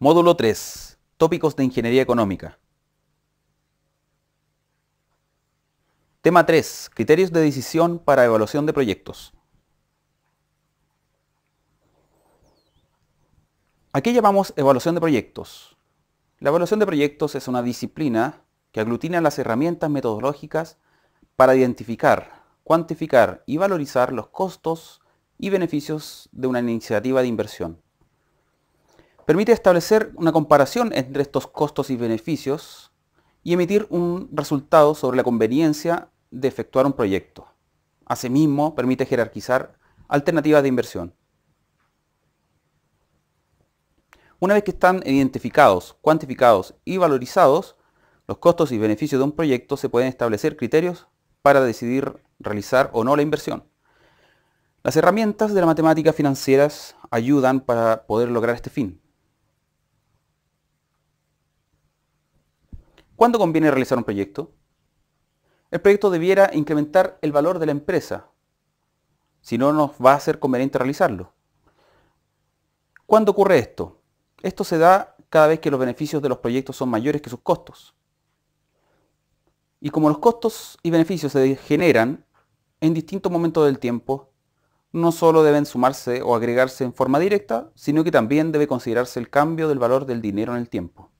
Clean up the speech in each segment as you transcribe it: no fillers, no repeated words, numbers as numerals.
Módulo 3. Tópicos de Ingeniería Económica. Tema 3. Criterios de decisión para evaluación de proyectos. ¿A qué llamamos evaluación de proyectos? La evaluación de proyectos es una disciplina que aglutina las herramientas metodológicas para identificar, cuantificar y valorizar los costos y beneficios de una iniciativa de inversión. Permite establecer una comparación entre estos costos y beneficios y emitir un resultado sobre la conveniencia de efectuar un proyecto. Asimismo, permite jerarquizar alternativas de inversión. Una vez que están identificados, cuantificados y valorizados los costos y beneficios de un proyecto, se pueden establecer criterios para decidir realizar o no la inversión. Las herramientas de la matemática financieras ayudan para poder lograr este fin. ¿Cuándo conviene realizar un proyecto? El proyecto debiera incrementar el valor de la empresa, si no nos va a ser conveniente realizarlo. ¿Cuándo ocurre esto? Esto se da cada vez que los beneficios de los proyectos son mayores que sus costos. Y como los costos y beneficios se generan en distintos momentos del tiempo, no solo deben sumarse o agregarse en forma directa, sino que también debe considerarse el cambio del valor del dinero en el tiempo.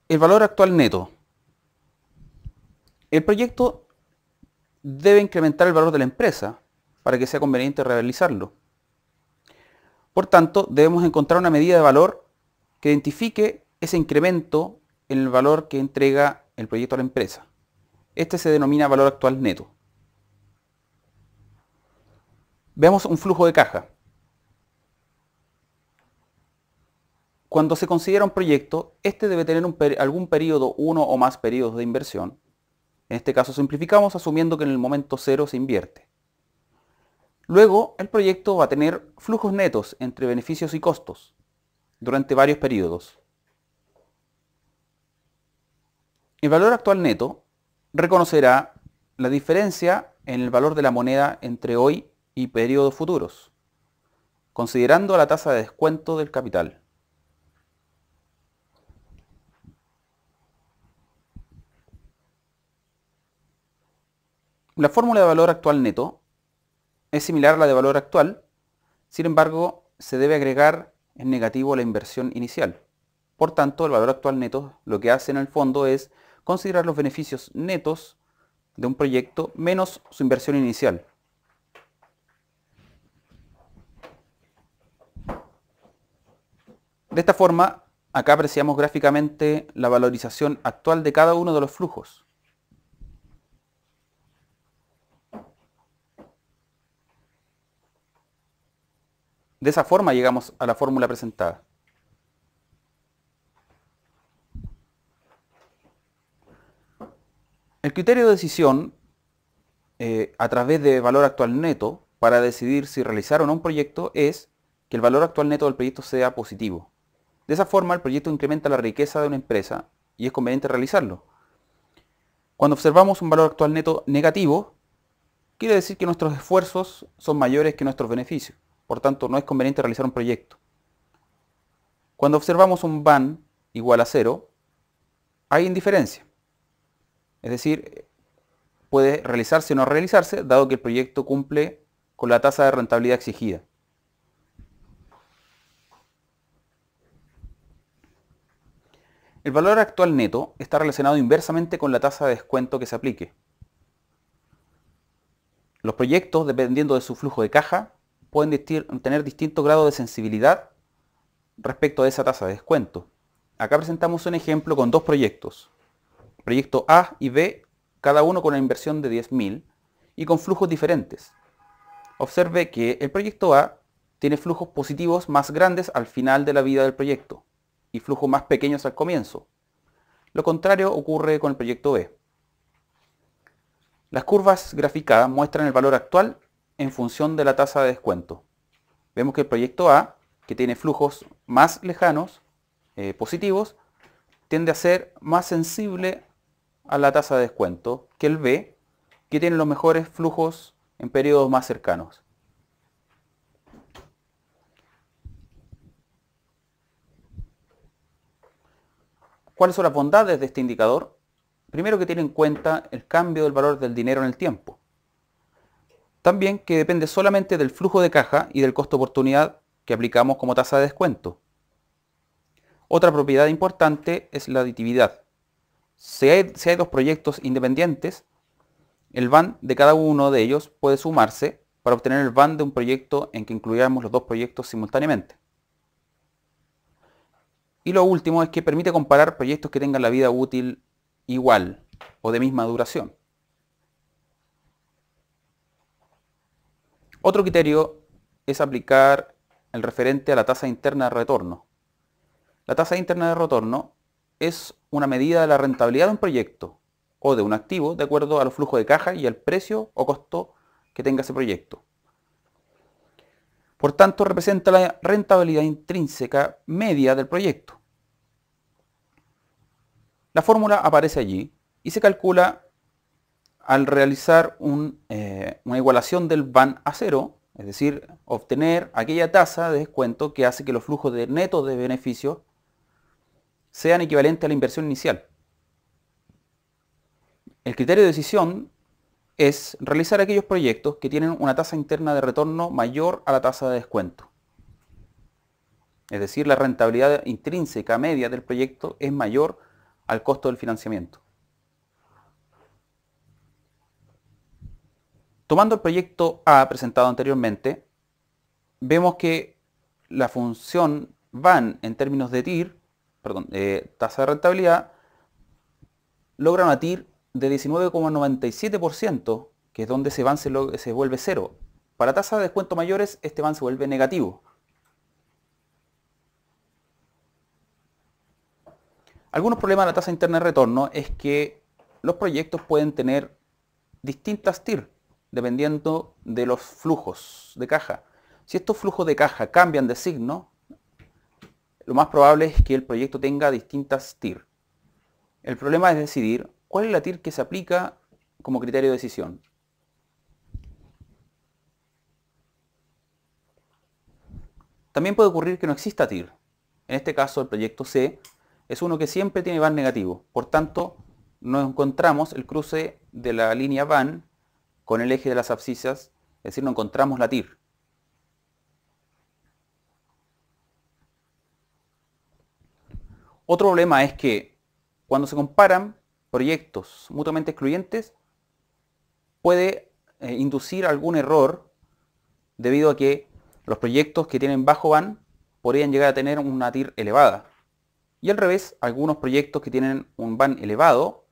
El valor actual neto. El proyecto debe incrementar el valor de la empresa para que sea conveniente realizarlo. Por tanto, debemos encontrar una medida de valor que identifique ese incremento en el valor que entrega el proyecto a la empresa. Este se denomina valor actual neto. Veamos un flujo de caja. Cuando se considera un proyecto, este debe tener algún periodo, uno o más periodos de inversión. En este caso simplificamos asumiendo que en el momento cero se invierte. Luego, el proyecto va a tener flujos netos entre beneficios y costos durante varios periodos. El valor actual neto reconocerá la diferencia en el valor de la moneda entre hoy y periodos futuros, considerando la tasa de descuento del capital. La fórmula de valor actual neto es similar a la de valor actual, sin embargo, se debe agregar en negativo la inversión inicial. Por tanto, el valor actual neto lo que hace en el fondo es considerar los beneficios netos de un proyecto menos su inversión inicial. De esta forma, acá apreciamos gráficamente la valorización actual de cada uno de los flujos. De esa forma llegamos a la fórmula presentada. El criterio de decisión a través de valor actual neto para decidir si realizar o no un proyecto es que el valor actual neto del proyecto sea positivo. De esa forma el proyecto incrementa la riqueza de una empresa y es conveniente realizarlo. Cuando observamos un valor actual neto negativo, quiere decir que nuestros esfuerzos son mayores que nuestros beneficios. Por tanto, no es conveniente realizar un proyecto. Cuando observamos un VAN igual a 0, hay indiferencia. Es decir, puede realizarse o no realizarse, dado que el proyecto cumple con la tasa de rentabilidad exigida. El valor actual neto está relacionado inversamente con la tasa de descuento que se aplique. Los proyectos, dependiendo de su flujo de caja, pueden tener distinto grado de sensibilidad respecto a esa tasa de descuento. Acá presentamos un ejemplo con dos proyectos. Proyecto A y B, cada uno con una inversión de 10.000 y con flujos diferentes. Observe que el proyecto A tiene flujos positivos más grandes al final de la vida del proyecto y flujos más pequeños al comienzo. Lo contrario ocurre con el proyecto B. Las curvas graficadas muestran el valor actual en función de la tasa de descuento. Vemos que el proyecto A, que tiene flujos más lejanos, positivos, tiende a ser más sensible a la tasa de descuento que el B, que tiene los mejores flujos en periodos más cercanos. ¿Cuáles son las bondades de este indicador? Primero, que tiene en cuenta el cambio del valor del dinero en el tiempo. También que depende solamente del flujo de caja y del costo de oportunidad que aplicamos como tasa de descuento. Otra propiedad importante es la aditividad. Si hay dos proyectos independientes, el VAN de cada uno de ellos puede sumarse para obtener el VAN de un proyecto en que incluyamos los dos proyectos simultáneamente. Y lo último es que permite comparar proyectos que tengan la vida útil igual o de misma duración. Otro criterio es aplicar el referente a la tasa interna de retorno. La tasa interna de retorno es una medida de la rentabilidad de un proyecto o de un activo de acuerdo a los flujos de caja y al precio o costo que tenga ese proyecto. Por tanto, representa la rentabilidad intrínseca media del proyecto. La fórmula aparece allí y se calcula al realizar una igualación del VAN a cero, es decir, obtener aquella tasa de descuento que hace que los flujos netos de beneficio sean equivalentes a la inversión inicial. El criterio de decisión es realizar aquellos proyectos que tienen una tasa interna de retorno mayor a la tasa de descuento. Es decir, la rentabilidad intrínseca media del proyecto es mayor al costo del financiamiento. Tomando el proyecto A presentado anteriormente, vemos que la función VAN en términos de TIR, tasa de rentabilidad, logra una TIR de 19,97%, que es donde ese VAN se vuelve cero. Para tasas de descuento mayores, este VAN se vuelve negativo. Algunos problemas de la tasa interna de retorno es que los proyectos pueden tener distintas TIR, dependiendo de los flujos de caja. Si estos flujos de caja cambian de signo, lo más probable es que el proyecto tenga distintas TIR. El problema es decidir cuál es la TIR que se aplica como criterio de decisión. También puede ocurrir que no exista TIR. En este caso, el proyecto C es uno que siempre tiene VAN negativo. Por tanto, no encontramos el cruce de la línea VAN con el eje de las abscisas, es decir, no encontramos la TIR. Otro problema es que cuando se comparan proyectos mutuamente excluyentes, puede inducir algún error debido a que los proyectos que tienen bajo VAN podrían llegar a tener una TIR elevada. Y al revés, algunos proyectos que tienen un VAN elevado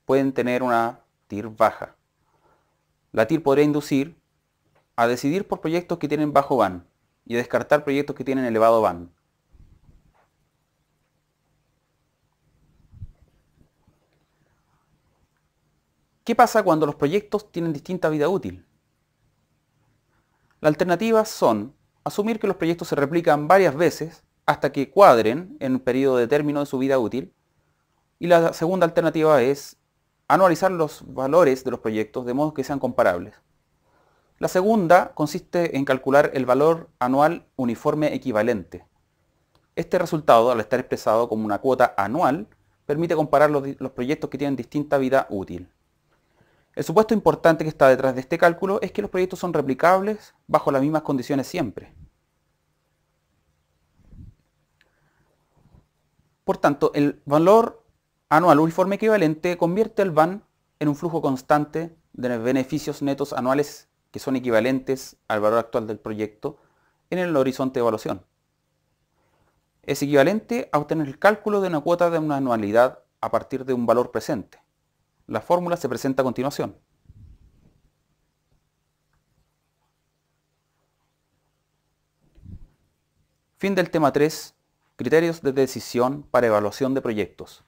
pueden tener una TIR baja. La TIR podría inducir a decidir por proyectos que tienen bajo VAN y a descartar proyectos que tienen elevado VAN. ¿Qué pasa cuando los proyectos tienen distinta vida útil? Las alternativas son asumir que los proyectos se replican varias veces hasta que cuadren en un periodo de término de su vida útil. Y la segunda alternativa es anualizar los valores de los proyectos de modo que sean comparables. La segunda consiste en calcular el valor anual uniforme equivalente. Este resultado, al estar expresado como una cuota anual, permite comparar los proyectos que tienen distinta vida útil. El supuesto importante que está detrás de este cálculo es que los proyectos son replicables bajo las mismas condiciones siempre. Por tanto, el valor anual uniforme equivalente convierte el VAN en un flujo constante de beneficios netos anuales que son equivalentes al valor actual del proyecto en el horizonte de evaluación. Es equivalente a obtener el cálculo de una cuota de una anualidad a partir de un valor presente. La fórmula se presenta a continuación. Fin del tema 3. Criterios de decisión para evaluación de proyectos.